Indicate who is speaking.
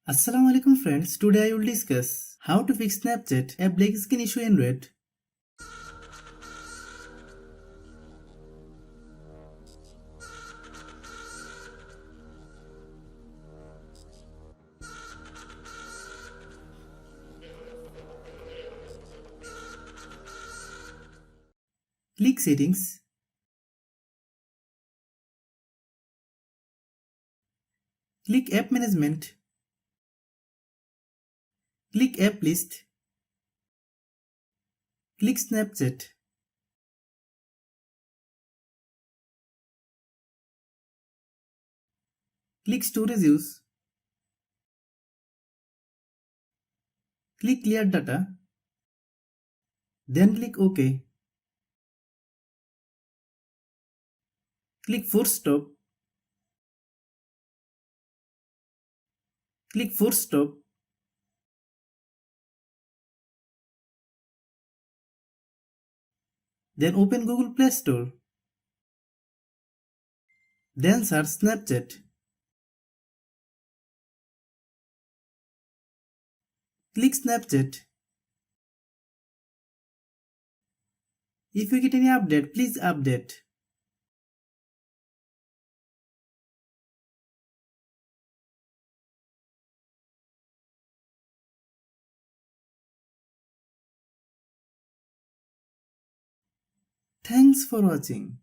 Speaker 1: Assalamu alaikum friends, today I will discuss how to fix Snapchat a black screen issue in red. Click settings, click app management, click app list, click Snapchat. Click storage use, click clear data, then click OK. Click force stop, click force stop, then open Google Play Store, then search Snapchat. Click Snapchat. If you get any update, please update. Thanks for watching.